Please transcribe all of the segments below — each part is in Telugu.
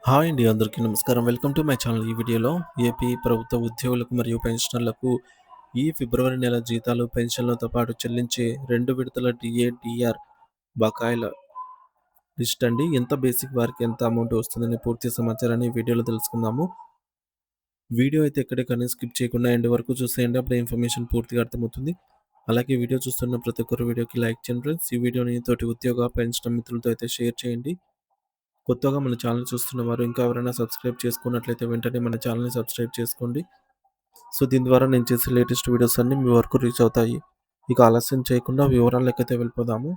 హాయ్ అండి. అందరికీ నమస్కారం. Welcome to my channel. ఈ వీడియోలో ఏపీ ప్రభుత్వ ఉద్యోగులకు మరియు పెన్షనర్లకు ఈ ఫిబ్రవరి నెల జీతాలు, పెన్షన్లతో పాటు చెల్లించే 2 విడతల డీఏ, డీఆర్ బకాయిల లిస్ట్ అండి. ఎంత బేసిక్ వారికి ఎంత అమౌంట్ వస్తుందని పూర్తి సమాచారాన్ని ఈ వీడియోలో తెలుసుకుందాము. వీడియో అయితే ఎక్కడికని స్కిప్ చేయకుండా ఎండ్ వరకు చూసేయండి. అప్పుడు ఇన్ఫర్మేషన్ పూర్తిగా అర్థమవుతుంది. అలాగే వీడియో చూస్తున్న ప్రతి ఒక్కరు వీడియోకి లైక్ చేయండి ఫ్రెండ్స్. ఈ వీడియోని తోటి ఉద్యోగ, పెన్షన్ మిత్రులతో అయితే షేర్ చేయండి. కొత్తగా మన ఛానల్ చూస్తున్నవారు ఇంకా ఎవరైనా సబ్స్క్రైబ్ చేసుకున్నట్లయితే వెంటనే మన ఛానల్‌ని సబ్స్క్రైబ్ చేసుకోండి. సో, దీని ద్వారా నేను చేసే లేటెస్ట్ వీడియోస్ అన్నీ మీ వరకు రీచ్ అవుతాయి. ఇక ఆలస్యం చేయకుండా వివరాల్లోకైతే వెళ్ళిపోదాము.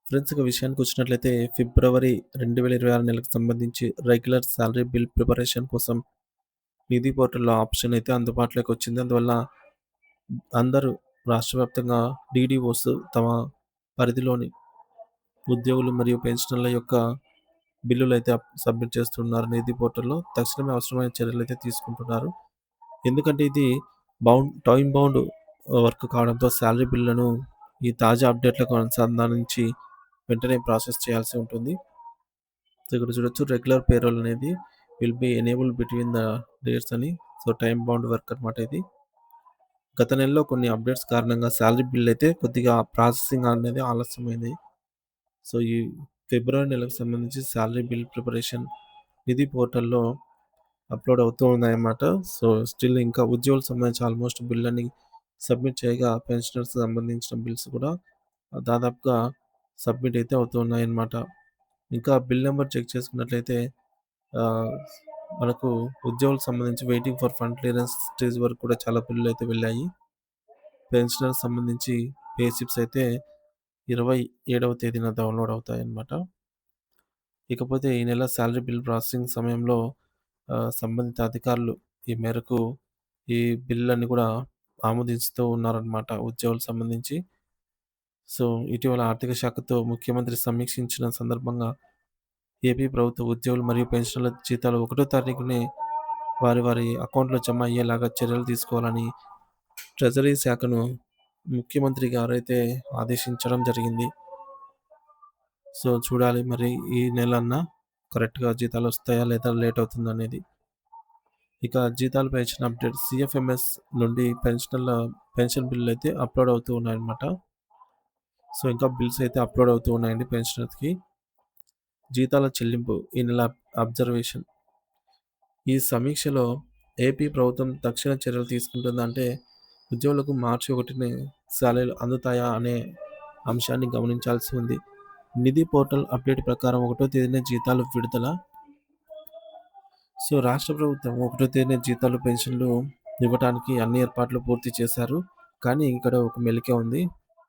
ఫ్రెండ్స్, ఇక విషయానికొచ్చినట్లయితే ఫిబ్రవరి 2026 నెలకు సంబంధించి రెగ్యులర్ సాలరీ బిల్ ప్రిపరేషన్ కోసం నిధి పోర్టల్‌లో ఆప్షన్ అయితే అందుబాటులోకి వచ్చింది. అందువల్ల అందరూ రాష్ట్ర వ్యాప్తంగా డీడీఓస్ తమ పరిధిలోని ఉద్యోగులు మరియు పెన్షనర్ల యొక్క బిల్లులైతే సబ్మిట్ చేస్తున్నారు నిధి పోర్టల్‌లో. తక్షణమే అవసరమైన చర్యలైతే తీసుకుంటున్నారు. ఎందుకంటే ఇది టైమ్ బౌండ్ వర్క్ కావడంతో సాలరీ బిల్లులను ఈ తాజా అప్డేట్‌లకు అనుసంధానించి వెంటనే ప్రాసెస్ చేయాల్సి ఉంటుంది. సో, ఇక్కడ చూడొచ్చు రెగ్యులర్ పేరోల్ అనేది will be enabled between the dates అని. సో, టైమ్ బౌండ్ వర్క్ అనమాట ఇది. గత నెలలో కొన్ని అప్డేట్స్ కారణంగా సాలరీ బిల్ అయితే కొద్దిగా ప్రాసెసింగ్ అనేది ఆలస్యమైంది. సో, ఈ ఫిబ్రవరి నెలకు సంబంధించి సాలరీ బిల్ ప్రిపరేషన్ నిధి పోర్టల్‌లో అప్‌లోడ్ అవుతూ ఉన్నాయన్నమాట. సో, స్టిల్ ఇంకా ఉద్యోగులకు సంబంధించి ఆల్మోస్ట్ బిల్‌లన్నీ సబ్మిట్ చేయగా పెన్షనర్స్‌కి సంబంధించిన బిల్స్ కూడా దాదాపుగా సబ్మిట్ అయితే అవుతూ ఉన్నాయన్నమాట. ఇంకా బిల్ నంబర్ చెక్ చేసుకున్నట్లయితే ఆహ్, మనకు ఉద్యోగులకు సంబంధించి waiting for fund clearance stage వరకు కూడా చాలా బిల్లులైతే వెళ్ళాయి. పెన్షనర్స్‌కి సంబంధించి పే స్లిప్స్ అయితే 27వ తేదీన డౌన్‌లోడ్ అవుతాయన్నమాట. ఇకపోతే ఈ నెల సాలరీ బిల్ ప్రాసెసింగ్ సమయంలో సంబంధిత అధికారులు ఈ మేరకు ఈ బిల్లులన్నీ కూడా ఆమోదిస్తూ ఉన్నారనమాట ఉద్యోగులకు సంబంధించి. సో, ఇటీవల ఆర్థిక శాఖతో ముఖ్యమంత్రి సమీక్షించిన సందర్భంగా ఏపీ ప్రభుత్వ ఉద్యోగులు మరియు పెన్షనర్ల జీతాలు 1 తారీఖునే వారి వారి అకౌంట్‌లో జమ అయ్యేలాగా చర్యలు తీసుకోవాలని ట్రెజరీ శాఖను ముఖ్యమంత్రి గారైతే ఆదేశించడం జరిగింది. సో, చూడాలి మరి ఈ నెలన్నా కరెక్ట్‌గా జీతాలొస్తాయా లేదా లేట్ అవుతుందనేది. ఇక జీతాలు పెంచిన అప్డేట్ సీఎఫ్ఎంఎస్ నుండి పెన్షన్ బిల్లులైతే అప్‌లోడ్ అవుతూ ఉన్నాయన్నమాట. సో, ఇంకా బిల్స్ అయితే అప్‌లోడ్ అవుతూ ఉన్నాయండి పెన్షనర్స్‌కి. జీతాల చెల్లింపు ఈ నెల అబ్జర్వేషన్. ఈ సమీక్షలో ఏపీ ప్రభుత్వం తక్షణ చర్యలు తీసుకుంటుందంటే ఉద్యోగులకు మార్చి 1నే సాలరీలు అందుతాయా అనే అంశాన్ని గమనించాల్సి ఉంది. నిధి పోర్టల్ అప్డేట్ ప్రకారం 1వ తేదీన జీతాలు విడుదల. సో, రాష్ట్ర ప్రభుత్వం 1వ తేదీన జీతాలు, పెన్షన్లు ఇవ్వటానికి అన్ని ఏర్పాట్లు పూర్తి చేశారు. కానీ ఇక్కడ ఒక మెలిక ఉంది.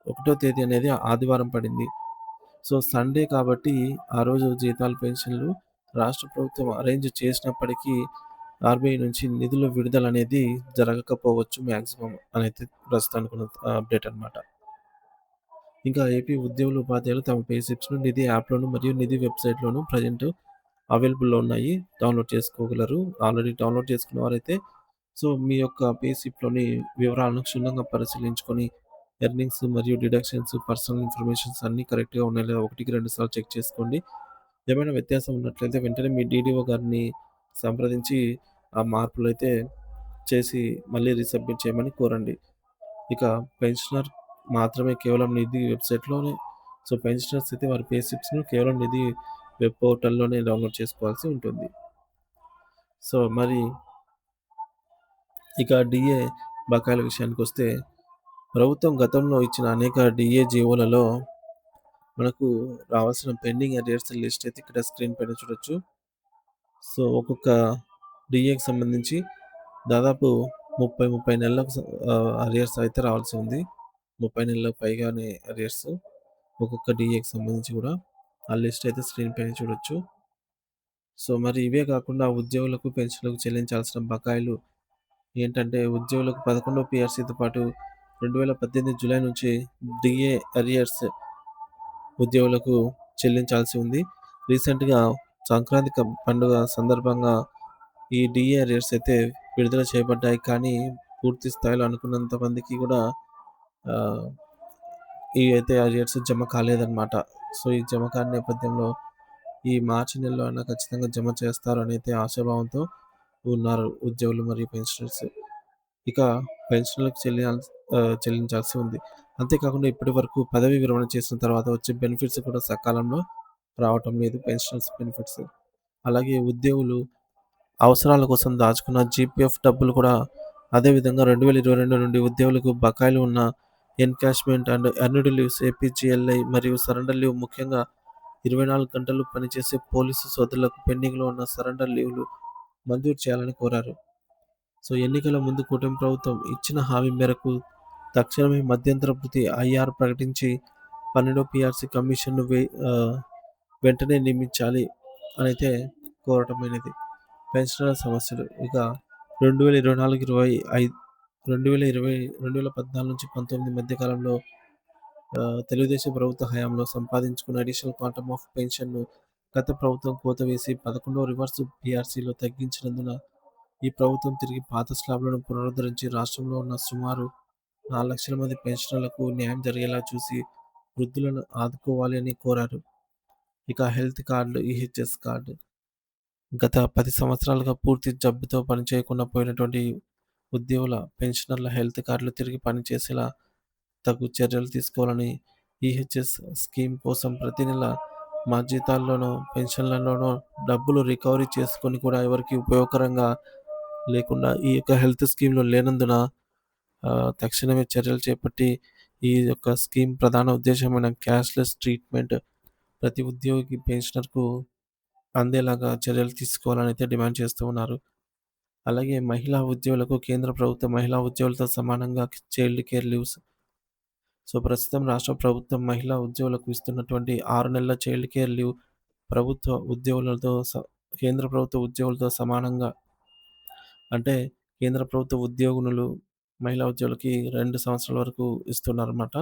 1వ తేదీ అనేది ఆదివారం పడింది. సో, సండే కాబట్టి ఆ రోజు జీతాలు, పెన్షన్లు రాష్ట్ర ప్రభుత్వం అరేంజ్ చేసినప్పటికీ ఆర్‌బీఐ నుంచి నిధుల విడుదల అనేది జరగకపోవచ్చు మాక్సిమం అనైతే ప్రస్తుతానికున్న అప్డేట్ అనమాట. ఇంకా ఏపీ ఉద్యోగులు, ఉపాధ్యాయులు తమ పే స్లిప్స్‌ను నిధి యాప్‌లోను మరియు నిధి వెబ్‌సైట్‌లోను ప్రెజెంట్ అవైలబుల్‌లో ఉన్నాయి. డౌన్‌లోడ్ చేసుకోగలరు. ఆల్రెడీ డౌన్‌లోడ్ చేసుకున్న వారైతే సో, మీ యొక్క పే స్లిప్‌లోని వివరాలను క్షుణ్ణంగా పరిశీలించుకొని ఎర్నింగ్స్ మరియు డిడక్షన్స్, పర్సనల్ ఇన్ఫర్మేషన్స్ అన్నీ కరెక్ట్‌గా ఉన్నాయో లేదో ఒకటికి 2 సార్లు చెక్ చేసుకోండి. ఏమైనా వ్యత్యాసం ఉన్నట్లయితే వెంటనే మీ డీడీఓ గారిని సంప్రదించి ఆ మార్పులైతే చేసి మళ్ళీ రీసబ్మిట్ చేయమని కోరండి. ఇక పెన్షనర్ మాత్రమే కేవలం నిధి వెబ్‌సైట్‌లోనే సో, పెన్షనర్స్ అయితే వారి పే స్లిప్స్‌ను కేవలం నిధి వెబ్ పోర్టల్‌లోనే డౌన్‌లోడ్ చేసుకోవాల్సి ఉంటుంది. సో, మరి ఇక డీఏ బకాయిల విషయానికొస్తే ప్రభుత్వం గతంలో ఇచ్చిన అనేక డీఏ జీవోలలో మనకు రావాల్సిన పెండింగ్ అరియర్స్ లిస్ట్ అయితే ఇక్కడ స్క్రీన్ పైన చూడొచ్చు. సో, ఒక్కొక్క డీఏకి సంబంధించి దాదాపు 30 నెలలకు అరియర్స్ అయితే రావాల్సి ఉంది. 30 నెలలకు పైగానే అరియర్స్ ఒక్కొక్క డీఏకి సంబంధించి కూడా ఆ లిస్ట్ అయితే స్క్రీన్ పైన చూడొచ్చు. సో, మరి ఇవే కాకుండా ఉద్యోగులకు, పెన్షన్‌లకు చెల్లించాల్సిన బకాయిలు ఏంటంటే ఉద్యోగులకు 11వ పీఆర్‌సీతో పాటు 2018 జూలై నుంచి డీఏ అరియర్స్ ఉద్యోగులకు చెల్లించాల్సి ఉంది. రీసెంట్‌గా సంక్రాంతి పండుగ సందర్భంగా ఈ డీఏ అరియర్స్ అయితే విడుదల చేయబడ్డాయి. కానీ పూర్తి స్థాయిలో అనుకున్నంత మందికి కూడా ఆహ్, ఈ అయితే అరియర్స్ జమ కాలేదన్నమాట. సో, ఈ జమ కాని నేపథ్యంలో ఈ మార్చి నెలలో అయినా ఖచ్చితంగా జమ చేస్తారని అయితే ఆశాభావంతో ఉన్నారు ఉద్యోగులు మరియు పెన్షనర్స్. ఇక పెన్షన్‌లకు చెల్లించాల్సి ఉంది. అంతేకాకుండా ఇప్పటివరకు పదవీ విరమణ చేసిన తర్వాత వచ్చే బెనిఫిట్స్ కూడా సకాలంలో రావటం లేదు. Pensioners benefits. అలాగే ఉద్యోగులు అవసరాల కోసం దాచుకున్న జీపీఎఫ్ డబ్బులు కూడా అదే విధంగా 2022 నుండి ఉద్యోగులకు బకాయిలు ఉన్న encashment and earned leaves APGLI మరియు సరెండర్ లీవ్ ముఖ్యంగా 24 గంటలు పనిచేసే పోలీసు సోదరులకు పెండింగ్‌లో ఉన్న సరెండర్ లీవ్‌లు మంజూరు చేయాలని కోరారు. సో, ఎన్నికల ముందు కూటమి ప్రభుత్వం ఇచ్చిన హామీ మేరకు తక్షణమే మధ్యంతర భృతి ఐఆర్ ప్రకటించి 12 పీఆర్సీ కమిషన్‌ను వెంటనే నియమించాలి అనైతే కోరటమైనది. పెన్షనర్ల సమస్యలు ఇక 2024, 25 2014-19 మధ్య కాలంలో తెలుగుదేశం ప్రభుత్వ హయాంలో సంపాదించుకున్న అడిషనల్ క్వాంటమ్ ఆఫ్ పెన్షన్‌ను గత ప్రభుత్వం కోత వేసి 11వ రివర్స్ పీఆర్సీలో తగ్గించినందున ఈ ప్రభుత్వం తిరిగి పాత స్లాబ్‌లను పునరుద్ధరించి రాష్ట్రంలో ఉన్న సుమారు 4,00,000 మంది పెన్షనర్లకు న్యాయం జరిగేలా చూసి వృద్ధులను ఆదుకోవాలి అని కోరారు. ఇక హెల్త్ కార్డులు, ఈహెచ్ఎస్ కార్డ్ గత 10 సంవత్సరాలుగా పూర్తి జబ్బుతో పనిచేయకుండా పోయినటువంటి ఉద్యోగుల, పెన్షనర్ల హెల్త్ కార్డులు తిరిగి పనిచేసేలా తగు చర్యలు తీసుకోవాలని ఈహెచ్ఎస్ స్కీమ్ కోసం ప్రతి నెల మా జీతాల్లోనో, పెన్షన్‌లలోనో డబ్బులు రికవరీ చేసుకొని కూడా ఎవరికీ ఉపయోగకరంగా లేకుండా ఈ యొక్క హెల్త్ స్కీమ్‌లో లేనందున తక్షణమే చర్యలు చేపట్టి ఈ యొక్క స్కీమ్ ప్రధాన ఉద్దేశమైన క్యాష్‌లెస్ ట్రీట్మెంట్ ప్రతి ఉద్యోగికి, పెన్షనర్‌కు అందేలాగా చర్యలు తీసుకోవాలని అయితే డిమాండ్ చేస్తూ ఉన్నారు. అలాగే మహిళా ఉద్యోగులకు కేంద్ర ప్రభుత్వం మహిళా ఉద్యోగులతో సమానంగా చైల్డ్ కేర్ లీవ్స్. సో, ప్రస్తుతం రాష్ట్ర ప్రభుత్వం మహిళా ఉద్యోగులకు ఇస్తున్నటువంటి 6 నెలల చైల్డ్ కేర్ లీవ్ ప్రభుత్వ ఉద్యోగులతో కేంద్ర ప్రభుత్వ ఉద్యోగులతో సమానంగా అంటే కేంద్ర ప్రభుత్వ ఉద్యోగులు మహిళా ఉద్యోగులకి 2 సంవత్సరాల వరకు ఇస్తున్నారన్నమాట.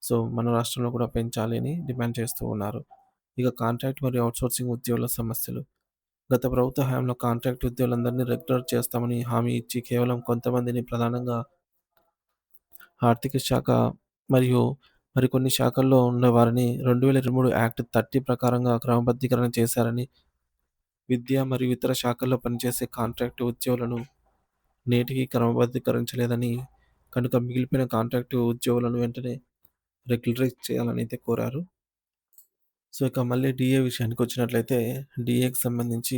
సో, మన రాష్ట్రంలో కూడా పెంచాలి అని డిమాండ్ చేస్తూ ఉన్నారు. ఇక కాంట్రాక్ట్ మరియు ఔట్‌సోర్సింగ్ ఉద్యోగుల సమస్యలు. గత ప్రభుత్వ హయాంలో కాంట్రాక్ట్ ఉద్యోగులందరినీ రెగ్యులర్ చేస్తామని హామీ ఇచ్చి కేవలం కొంతమందిని ప్రధానంగా ఆర్థిక శాఖ మరియు మరికొన్ని శాఖల్లో ఉన్నవారిని 2023 యాక్ట్ 30 ప్రకారంగా క్రమబద్ధీకరణ చేశారని, విద్య మరియు ఇతర శాఖల్లో పనిచేసే కాంట్రాక్ట్ ఉద్యోగులను నేటికి క్రమబద్ధీకరించలేదని, కనుక మిగిలిపోయిన కాంట్రాక్ట్ ఉద్యోగులను వెంటనే రెగ్యులరైజ్ చేయాలని అయితే కోరారు. సో, ఇక మళ్ళీ డీఏ విషయానికొచ్చినట్లయితే, డీఏకి సంబంధించి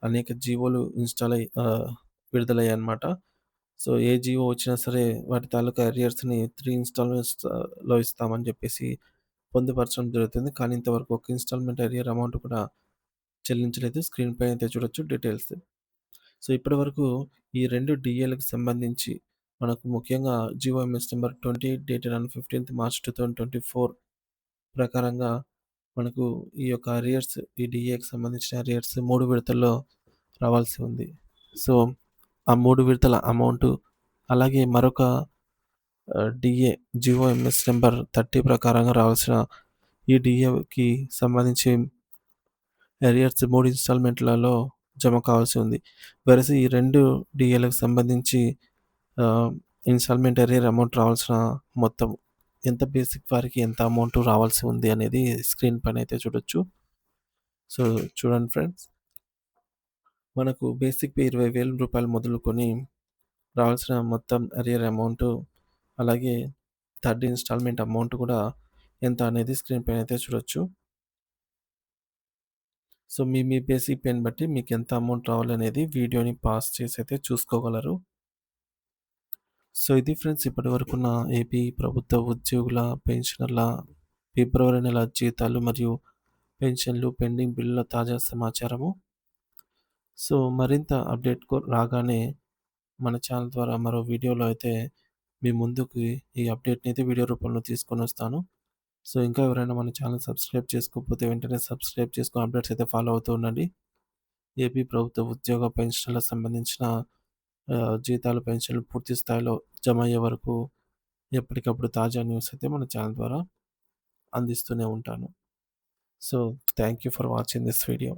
అనేక జీవోలు విడుదలయ్యాయన్నమాట. సో, ఏ జీవో వచ్చినా సరే వాటి తాలూకా అరియర్స్‌ని 3 ఇన్‌స్టాల్‌మెంట్స్‌లో ఇస్తామని చెప్పేసి పొందుపరచడం జరుగుతుంది. కానీ ఇంతవరకు ఒక ఇన్‌స్టాల్‌మెంట్ అరియర్ అమౌంట్ కూడా చెల్లించలేదు. స్క్రీన్ పైన అయితే చూడొచ్చు డీటెయిల్స్. సో, ఇప్పటివరకు ఈ 2 డీఏలకు సంబంధించి మనకు ముఖ్యంగా జీవోఎంఎస్ నంబర్ 28 డేటెడ్ ఆన్ 15థ్ మార్చ్ 2024 ప్రకారంగా మనకు ఈ యొక్క అరియర్స్ ఈ డీఏకి సంబంధించిన అరియర్స్ 3 విడతల్లో రావాల్సి ఉంది. సో, ఆ 3 విడతల అమౌంటు అలాగే మరొక డీఏ జీవోఎంఎస్ నంబర్ 30 ప్రకారంగా రావాల్సిన ఈ డీఏకి సంబంధించి అరియర్స్ 3 ఇన్‌స్టాల్‌మెంట్‌లలో జమ కావాల్సి ఉంది. వెరసి ఈ 2 డీఏలకు సంబంధించి ఆహ్, ఇన్‌స్టాల్‌మెంట్ అరియర్ అమౌంట్ రావాల్సిన మొత్తం ఎంత బేసిక్ వారికి ఎంత అమౌంట్ రావాల్సి ఉంది అనేది స్క్రీన్ పైన అయితే చూడొచ్చు. సో, చూడండి ఫ్రెండ్స్. మనకు బేసిక్ పే రూ. 20,000 మొదలుకొని రావాల్సిన మొత్తం అరియర్ అమౌంటు, అలాగే థర్డ్ ఇన్‌స్టాల్‌మెంట్ అమౌంట్ కూడా ఎంత అనేది స్క్రీన్ పైన అయితే చూడొచ్చు. సో, మీ బేసిక్ పేని బట్టి మీకెంత అమౌంట్ రావాలనేది వీడియోని పాజ్ చేసి అయితే చూసుకోగలరు. సో, ఇది ఫ్రెండ్స్ ఇప్పటివరకున్న ఏపీ ప్రభుత్వ ఉద్యోగుల, పెన్షనర్ల ఫిబ్రవరి నెల జీతాలు మరియు పెన్షన్లు, పెండింగ్ బిల్లుల తాజా సమాచారము. సో, మరింత అప్డేట్ రాగానే మన ఛానల్ ద్వారా మరో వీడియోలో అయితే మీ ముందుకి ఈ అప్డేట్‌ని అయితే వీడియో రూపంలో తీసుకొనొస్తాను. సో, ఇంకా ఎవరైనా మన ఛానల్ సబ్స్క్రైబ్ చేసుకోకపోతే వెంటనే సబ్స్క్రైబ్ చేసుకొని అప్డేట్స్ అయితే ఫాలో అవుతూ ఉండండి. ఏపీ ప్రభుత్వ ఉద్యోగ పెన్షన్‌లకు సంబంధించిన జీతాలు, పెన్షన్‌లు పూర్తి స్థాయిలో జమ అయ్యే వరకు ఎప్పటికప్పుడు తాజా న్యూస్ అయితే మన ఛానల్ ద్వారా అందిస్తూనే ఉంటాను. So, thank you for watching this video.